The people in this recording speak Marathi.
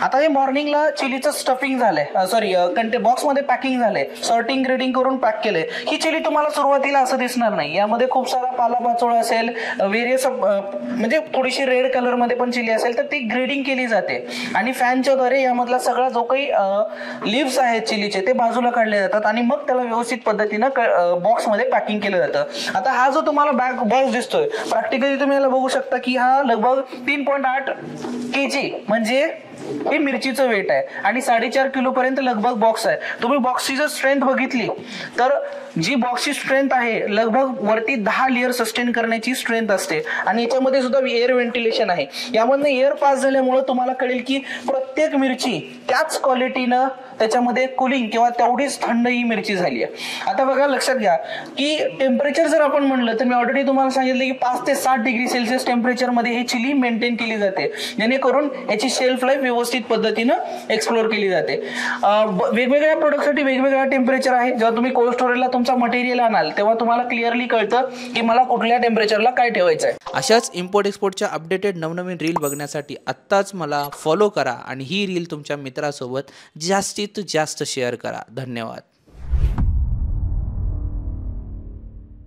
आता हे मॉर्निंगला चिलीचं स्टफिंग झालंय, सॉरी बॉक्समध्ये पॅकिंग झालंय, सॉर्टिंग ग्रेडिंग करून पॅक केलंय. ही चिली तुम्हाला सुरुवातीला असं दिसणार नाही. यामध्ये खूप सारा पालापाचोळा असेल, व्हेरियस म्हणजे थोडीशी रेड कलरमध्ये पण चिली असेल, तर ती ग्रेडिंग केली जाते आणि फॅनच्या द्वारे यामधला सगळा जो काही लिव्स आहेत चिलीचे ते बाजूला काढले जातात आणि मग त्याला व्यवस्थित पद्धतीनं बॉक्समध्ये पॅकिंग केलं जातं. आता हा जो तुम्हाला बॉक्स दिसतोय, प्रॅक्टिकली तुम्ही याला बघू शकता की हा लगभग 3.8 kg म्हणजे हे मिरचीचं वेट आहे आणि 4.5 किलो पर्यंत लगभग बॉक्स आहे. तुम्ही बॉक्सची जर स्ट्रेंथ बघितली तर जी बॉक्सची स्ट्रेंथ आहे लगभग वरती 10 लेअर सस्टेन करण्याची स्ट्रेंथ असते आणि याच्यामध्ये सुद्धा एअर व्हेंटिलेशन आहे. यामधनं एअर पास झाल्यामुळे तुम्हाला कळेल की प्रत्येक मिरची त्याच क्वालिटीनं त्याच्यामध्ये कुलिंग किंवा तेवढीच थंड ही मिरची झाली आहे. आता बघा, लक्षात घ्या की टेम्परेचर जर आपण म्हणलं तर मी ऑलरेडी तुम्हाला सांगितलं की 5 ते 7 डिग्री सेल्सिअस टेम्परेचरमध्ये ही चिली मेंटेन केली जाते, जेणेकरून याची शेल्फ लाईफ व्यवस्थित पद्धतीनं एक्सप्लोर केली जाते. वेगवेगळ्या प्रोडक्टसाठी वेगवेगळा टेम्परेचर आहे. जेव्हा तुम्ही कोल्ड स्टोरेजला तुमचा मटेरियल आणाल तेव्हा तुम्हाला क्लिअरली कळतं की मला कुठल्या टेम्परेचरला काय ठेवायचं आहे. अशाच इम्पोर्ट एक्सपोर्टच्या अपडेटेड नवनवीन रील बघण्यासाठी आत्ताच मला फॉलो करा आणि ही रील तुमच्या मित्रासोबत जास्तीत जास्त शेअर करा. धन्यवाद.